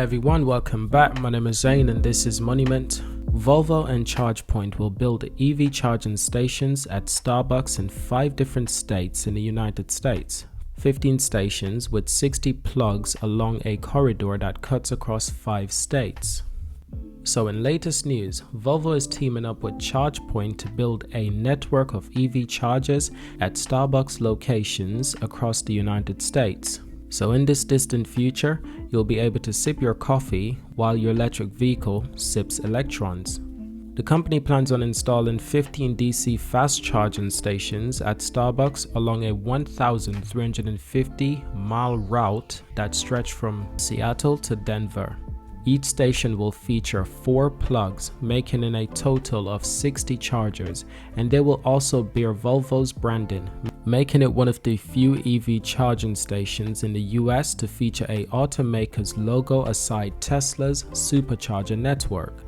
everyone, welcome back. My name is Zane and this is Monument. Volvo and ChargePoint will build EV charging stations at Starbucks in 5 different states in the United States. 15 stations with 60 plugs along a corridor that cuts across 5 states. So in latest news, Volvo is teaming up with ChargePoint to build a network of EV chargers at Starbucks locations across the United States. So in this distant future, you'll be able to sip your coffee while your electric vehicle sips electrons. The company plans on installing 15 DC fast charging stations at Starbucks along a 1,350-mile route that stretches from Seattle to Denver. Each station will feature 4 plugs, making it a total of 60 chargers, and they will also bear Volvo's branding, making it one of the few EV charging stations in the US to feature a automaker's logo aside Tesla's supercharger network.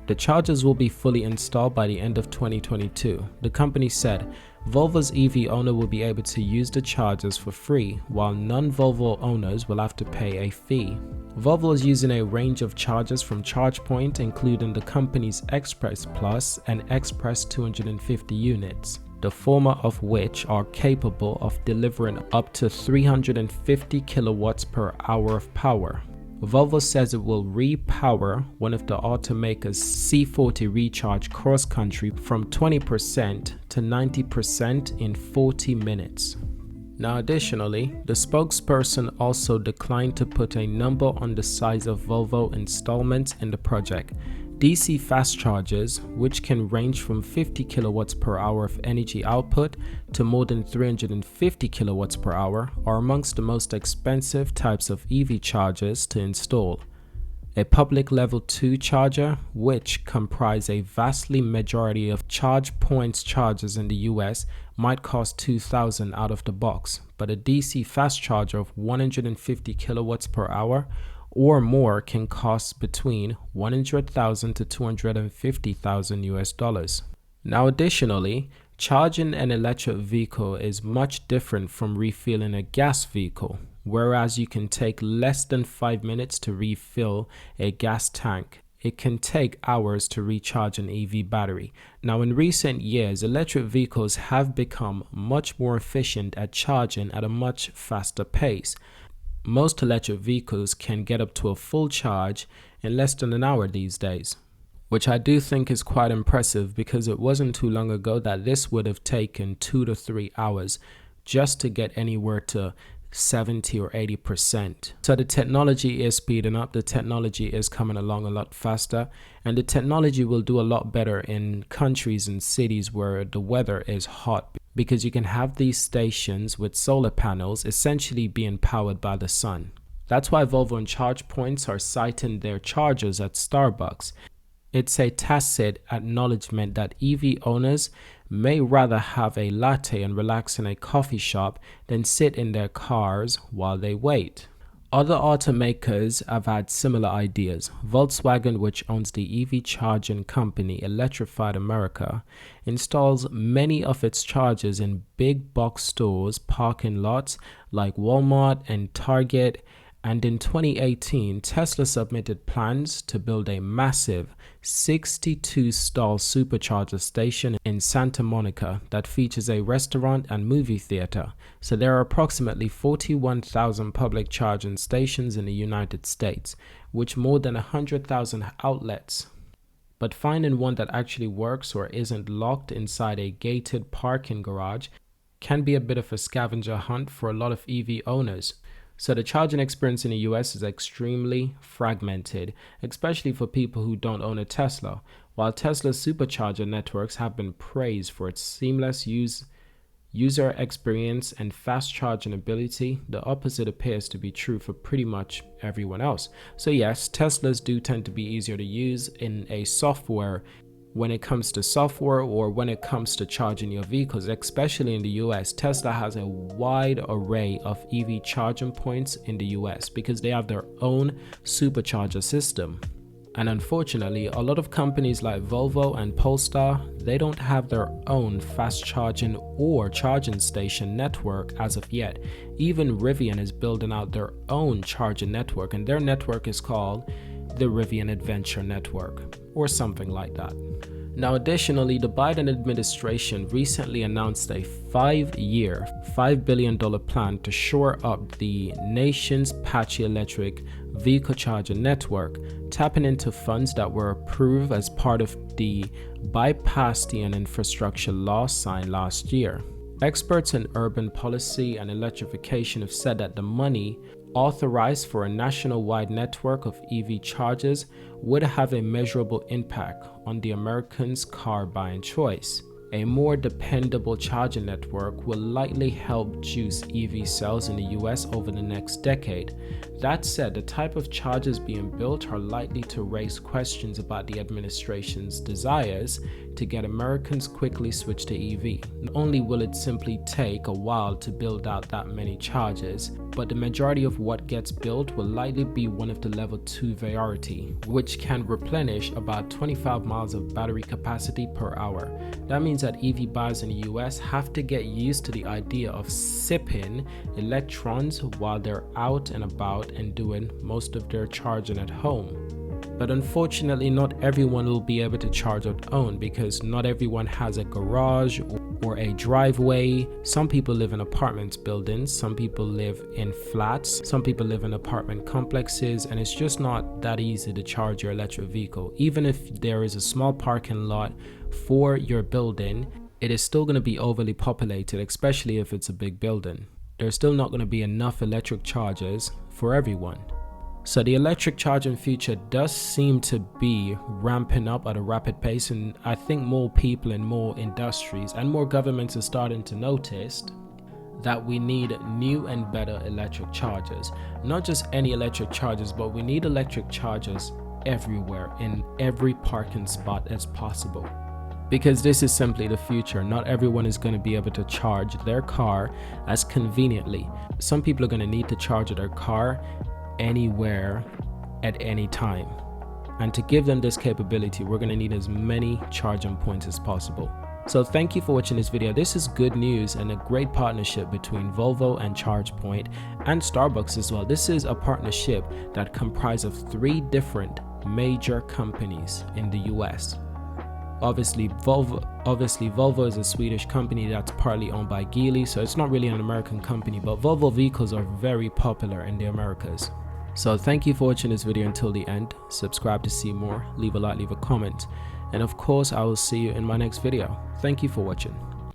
The chargers will be fully installed by the end of 2022. The company said Volvo's EV owner will be able to use the chargers for free, while non-Volvo owners will have to pay a fee. Volvo is using a range of chargers from ChargePoint, including the company's Express Plus and Express 250 units, the former of which are capable of delivering up to 350 kilowatts per hour of power. Volvo says it will repower one of the automaker's C40 Recharge Cross Country from 20% to 90% in 40 minutes. Now additionally, the spokesperson also declined to put a number on the size of Volvo installments in the project. DC fast chargers, which can range from 50 kilowatts per hour of energy output to more than 350 kilowatts per hour, are amongst the most expensive types of EV chargers to install. A public level 2 charger, which comprise a vastly majority of ChargePoint's chargers in the US, might cost $2,000 out of the box, but a DC fast charger of 150 kilowatts per hour or more can cost between $100,000 to $250,000 US. Now additionally, charging an electric vehicle is much different from refueling a gas vehicle. Whereas you can take less than 5 minutes to refill a gas tank, it can take hours to recharge an EV battery. Now in recent years, electric vehicles have become much more efficient at charging at a much faster pace. Most electric vehicles can get up to a full charge in less than an hour these days, which I do think is quite impressive because it wasn't too long ago that this would have taken 2 to 3 hours just to get anywhere to 70 or 80%. So the technology is speeding up, the technology is coming along a lot faster, and the technology will do a lot better in countries and cities where the weather is hot, because you can have these stations with solar panels essentially being powered by the sun. That's why Volvo and ChargePoints are siting their chargers at Starbucks. It's a tacit acknowledgement that EV owners may rather have a latte and relax in a coffee shop than sit in their cars while they wait. Other automakers have had similar ideas. Volkswagen, which owns the EV charging company Electrified America, installs many of its chargers in big box stores parking lots like Walmart and Target. And in 2018, Tesla submitted plans to build a massive 62-stall supercharger station in Santa Monica that features a restaurant and movie theater. So there are approximately 41,000 public charging stations in the United States, with more than 100,000 outlets. But finding one that actually works or isn't locked inside a gated parking garage can be a bit of a scavenger hunt for a lot of EV owners. So the charging experience in the US is extremely fragmented, especially for people who don't own a Tesla. While Tesla's supercharger networks have been praised for its seamless user experience and fast charging ability, the opposite appears to be true for pretty much everyone else. So yes, Teslas do tend to be easier to use in a software when it comes to software or when it comes to charging your vehicles, especially in the US. Tesla has a wide array of EV charging points in the US because they have their own supercharger system. And unfortunately, a lot of companies like Volvo and Polestar, they don't have their own fast charging or charging station network as of yet. Even Rivian is building out their own charging network, and their network is called the Rivian Adventure Network or something like that. Now, additionally, the Biden administration recently announced a 5-year, $5 billion plan to shore up the nation's patchy electric vehicle charging network, tapping into funds that were approved as part of the bipartisan infrastructure law signed last year. Experts in urban policy and electrification have said that the money authorized for a nationwide network of EV chargers would have a measurable impact on the Americans' car buying choice. A more dependable charging network will likely help juice EV sales in the US over the next decade. That said, the type of chargers being built are likely to raise questions about the administration's desires to get Americans quickly switch to EV. Not only will it simply take a while to build out that many chargers, but the majority of what gets built will likely be one of the level 2 variety, which can replenish about 25 miles of battery capacity per hour. That means that EV buyers in the US have to get used to the idea of sipping electrons while they're out and about and doing most of their charging at home. But unfortunately, not everyone will be able to charge at home because not everyone has a garage or a driveway. Some people live in apartments buildings, some people live in flats, some people live in apartment complexes, and it's just not that easy to charge your electric vehicle. Even if there is a small parking lot for your building, it is still going to be overly populated, especially if it's a big building. There's still not going to be enough electric chargers for everyone. So the electric charging future does seem to be ramping up at a rapid pace, and I think more people in more industries and more governments are starting to notice that we need new and better electric chargers. Not just any electric chargers, but we need electric chargers everywhere in every parking spot as possible. Because this is simply the future. Not everyone is going to be able to charge their car as conveniently. Some people are going to need to charge their car anywhere at any time, and to give them this capability, we're going to need as many charging points as possible. So thank you for watching this video. This is good news and a great partnership between Volvo and ChargePoint and Starbucks as well. This is a partnership that comprises of 3 different major companies in the US. Obviously Volvo is a Swedish company that's partly owned by Geely, so it's not really an American company, but Volvo vehicles are very popular in the Americas. So thank you for watching this video until the end. Subscribe to see more, leave a like, leave a comment, and of course I will see you in my next video. Thank you for watching.